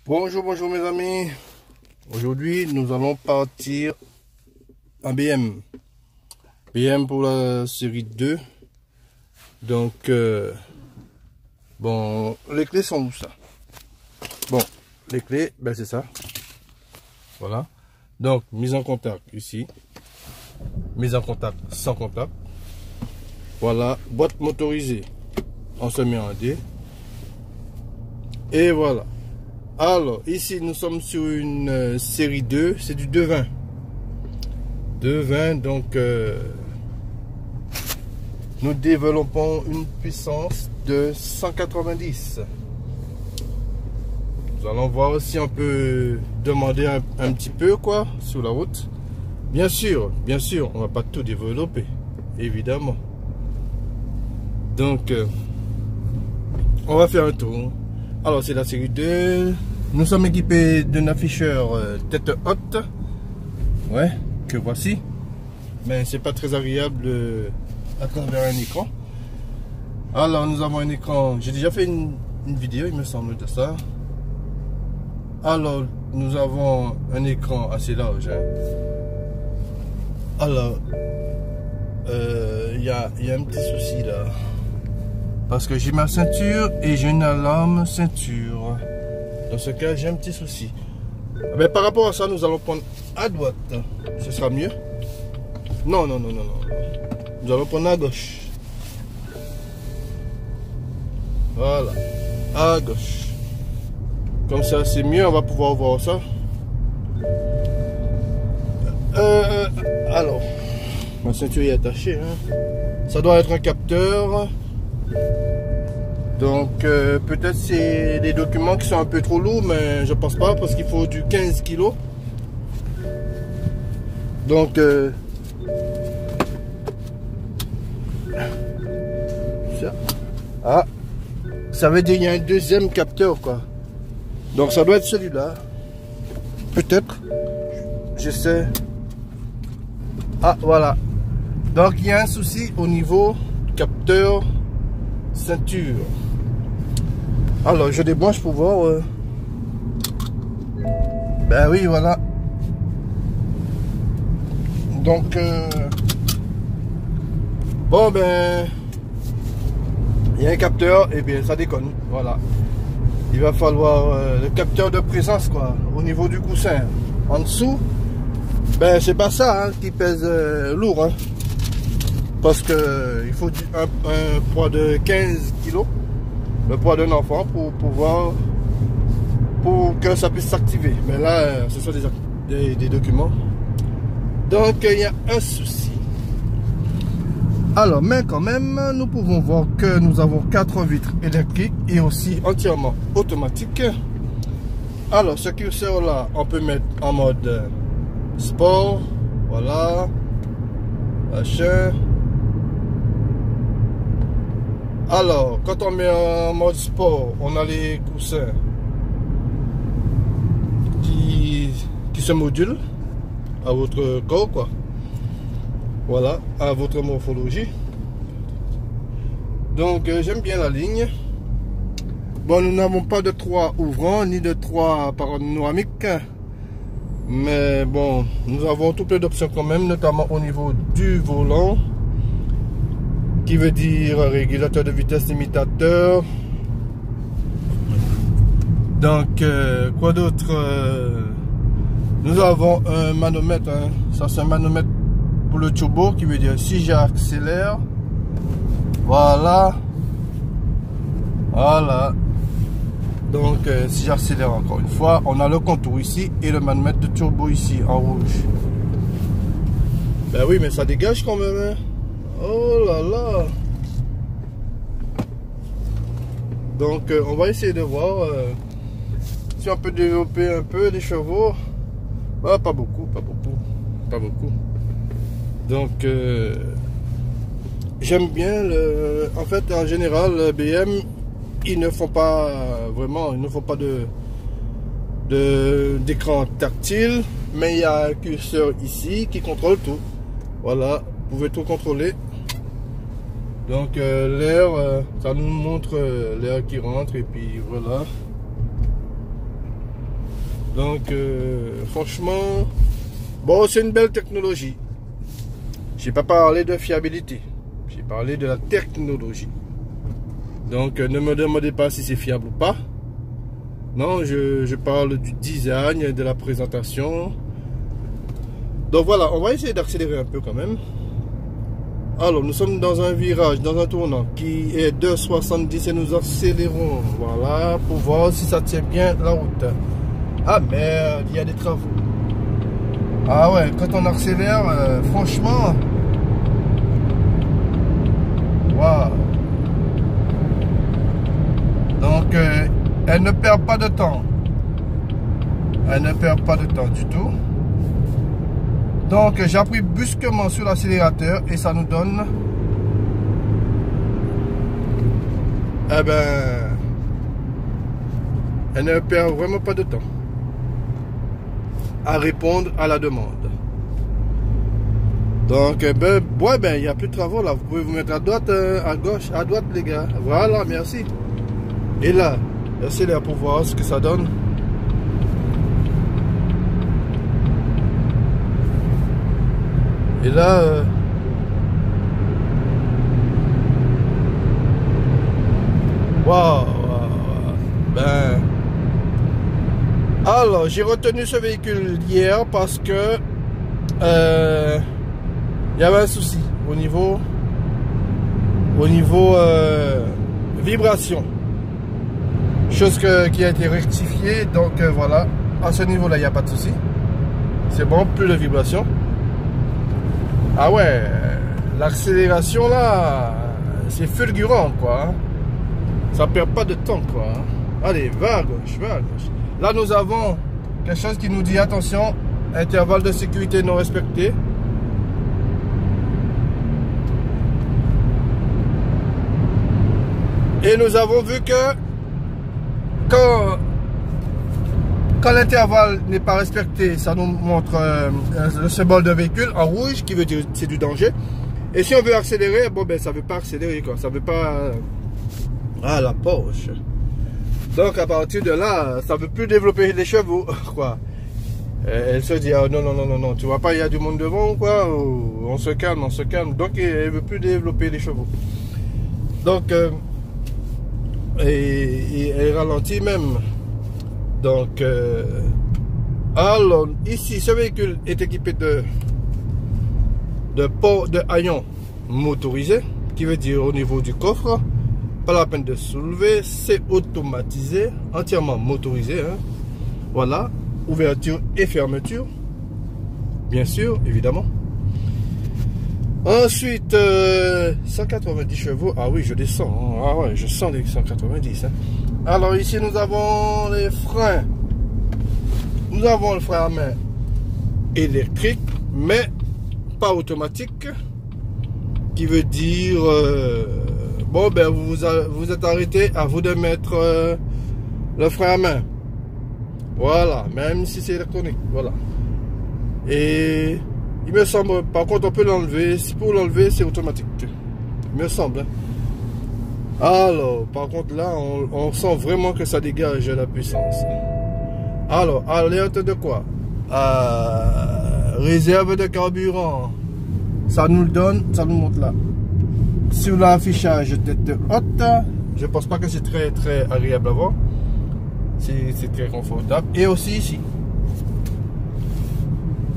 Bonjour, bonjour mes amis. Aujourd'hui, nous allons partir en BM. BM pour la série 2. Donc, bon, les clés sont où ça? Bon, les clés, ben c'est ça. Voilà. Donc, mise en contact ici. Mise en contact sans contact. Voilà, boîte motorisée. On se met en D. Et voilà. Alors, ici, nous sommes sur une série 2. C'est du 220. 220, donc, nous développons une puissance de 190. Nous allons voir si on peut demander un petit peu, quoi, sur la route. Bien sûr, on va pas tout développer, évidemment. Donc, on va faire un tour. Alors, c'est la série 2. Nous sommes équipés d'un afficheur tête haute. Ouais, que voici. Mais c'est pas très agréable à travers un écran. Alors, nous avons un écran. J'ai déjà fait une vidéo, il me semble, de ça. Alors, nous avons un écran assez large. Hein. Alors, il y a un petit souci là. Parce que j'ai ma ceinture et j'ai une alarme ceinture. Dans ce cas, j'ai un petit souci. Mais par rapport à ça, nous allons prendre à droite. Ce sera mieux. Non. Nous allons prendre à gauche. Voilà. À gauche. Comme ça, c'est mieux. On va pouvoir voir ça. Alors, ma ceinture est attachée. Hein. Ça doit être un capteur. Donc peut-être c'est des documents qui sont un peu trop lourds, mais je pense pas parce qu'il faut du 15 kg. Donc ça veut dire qu'il y a un deuxième capteur quoi. Donc ça doit être celui-là. Peut-être. J'essaie. Ah voilà. Donc il y a un souci au niveau du capteur ceinture. Alors je débranche pour voir. Ben oui voilà. Donc bon ben il y a un capteur et bien ça déconne. Voilà. Il va falloir le capteur de présence quoi au niveau du coussin. En dessous, ben c'est pas ça hein, qui pèse lourd hein. Parce que il faut un poids de 15 kg, le poids d'un enfant pour que ça puisse s'activer. Mais là, ce sont des documents. Donc il y a un souci. Alors, mais quand même, nous pouvons voir que nous avons 4 vitres électriques et aussi entièrement automatiques. Alors, ce curseur là, on peut mettre en mode sport. Voilà. Machin. Alors, quand on met en mode sport, on a les coussins qui se modulent à votre corps, quoi. Voilà, à votre morphologie. Donc, j'aime bien la ligne. Bon, nous n'avons pas de 3 ouvrants, ni de 3 panoramiques. Mais bon, nous avons tout plein d'options quand même, notamment au niveau du volant. Qui veut dire régulateur de vitesse limitateur. Donc quoi d'autre nous avons un manomètre hein. Ça c'est un manomètre pour le turbo qui veut dire si j'accélère. Voilà donc si j'accélère encore une fois, on a le contour ici et le manomètre de turbo ici en rouge. Ben oui mais ça dégage quand même hein. Oh là là. Donc on va essayer de voir si on peut développer un peu les chevaux. Ah, pas beaucoup. Donc j'aime bien en fait en général le BM ils ne font pas d'écran tactile, mais il y a un curseur ici qui contrôle tout. Voilà, vous pouvez tout contrôler. Donc l'air, ça nous montre l'air qui rentre et puis voilà. Donc, franchement, bon, c'est une belle technologie. J'ai pas parlé de fiabilité. J'ai parlé de la technologie. Donc, ne me demandez pas si c'est fiable ou pas. Non, je parle du design, de la présentation. Donc voilà, on va essayer d'accélérer un peu quand même. Alors, nous sommes dans un virage, dans un tournant qui est de 70 et nous accélérons. Voilà, pour voir si ça tient bien la route. Ah merde, il y a des travaux. Ah ouais, quand on accélère, franchement... Waouh. Donc, elle ne perd pas de temps. Elle ne perd pas de temps du tout. Donc, j'appuie brusquement sur l'accélérateur et ça nous donne... Eh ben... Elle ne perd vraiment pas de temps à répondre à la demande. Donc, ben, ouais, ben, il n'y a plus de travaux là. Vous pouvez vous mettre à droite, à gauche, à droite, les gars. Voilà, merci. Et là, accélère pour voir ce que ça donne. Et là, waouh, ben, alors j'ai retenu ce véhicule hier parce que il y avait un souci au niveau vibration, chose qui a été rectifiée. Donc voilà, à ce niveau là il n'y a pas de souci, c'est bon, plus de vibration. Ah ouais, l'accélération là, c'est fulgurant quoi, hein. Ça perd pas de temps quoi, hein. Allez, va à gauche, va à gauche. Là nous avons quelque chose qui nous dit attention, intervalle de sécurité non respecté. Et nous avons vu que quand l'intervalle n'est pas respecté, ça nous montre le symbole d'un véhicule en rouge qui veut dire c'est du danger. Et si on veut accélérer, bon ben ça veut pas accélérer quoi, ça veut pas à la poche. Donc à partir de là, ça veut plus développer les chevaux quoi. Elle se dit oh, non, tu vois pas il y a du monde devant quoi, on se calme, on se calme. Donc elle veut plus développer les chevaux. Donc et elle ralentit même. Donc, alors, ici, ce véhicule est équipé de port de haillons motorisé, qui veut dire au niveau du coffre, pas la peine de soulever, c'est automatisé, entièrement motorisé, hein. Voilà, ouverture et fermeture, bien sûr, évidemment. Ensuite, 190 chevaux, ah oui, je descends, hein. Ah ouais, je sens les 190, hein. Alors ici nous avons les freins. Nous avons le frein à main électrique, mais pas automatique. Qui veut dire bon ben vous êtes arrêté, à vous de mettre le frein à main. Voilà, même si c'est électronique. Voilà. Et il me semble, par contre on peut l'enlever. Si pour l'enlever c'est automatique. Il me semble, hein. Alors, par contre là, on sent vraiment que ça dégage la puissance. Alors, alerte de quoi? Réserve de carburant. Ça nous le donne, ça nous montre là. Sur l'affichage tête haute, je pense pas que c'est très agréable à voir. C'est très confortable. Et aussi ici.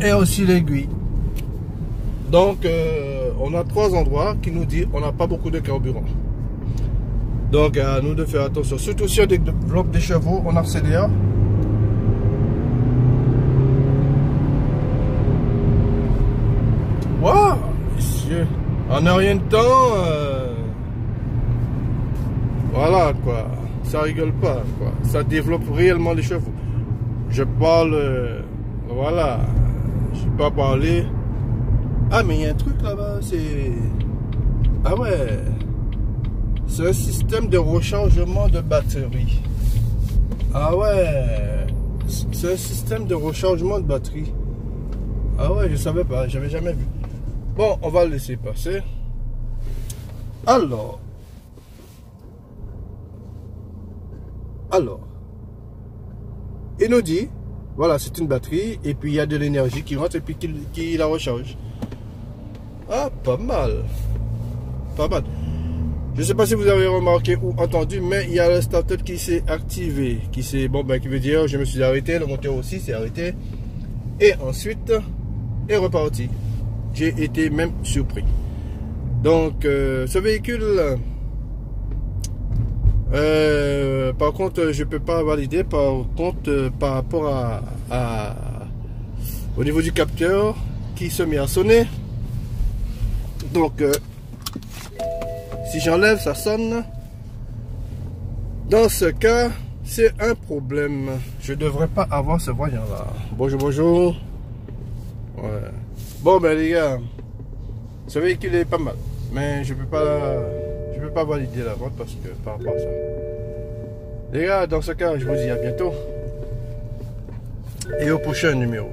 Et aussi l'aiguille. Donc, on a 3 endroits qui nous disent on n'a pas beaucoup de carburant. Donc à nous de faire attention, surtout si on développe des chevaux, on accélère. Waouh, monsieur, en un rien de temps, voilà quoi, ça rigole pas quoi, ça développe réellement les chevaux. Je parle, voilà, je vais pas parler. Ah mais il y a un truc là-bas, c'est, ah ouais. C'est un système de rechargement de batterie. Ah ouais, c'est un système de rechargement de batterie. Ah ouais, je savais pas, j'avais jamais vu. Bon, on va le laisser passer. Alors, il nous dit Voilà, c'est une batterie et puis il y a de l'énergie qui rentre et puis qui la recharge. Ah, pas mal. Pas mal. Je ne sais pas si vous avez remarqué ou entendu, mais il y a le starter qui s'est activé. Qui veut dire je me suis arrêté, le moteur aussi s'est arrêté. Et ensuite est reparti. J'ai été même surpris. Donc ce véhicule, par contre, je peux pas valider. Par contre, par rapport au niveau du capteur qui se met à sonner. Donc si j'enlève, ça sonne. Dans ce cas, c'est un problème. Je devrais pas avoir ce voyant là. Bonjour, bonjour. Ouais. Bon ben les gars, ce véhicule est pas mal, mais je peux pas valider la vente parce que par rapport à ça. Les gars, dans ce cas, je vous dis à bientôt et au prochain numéro.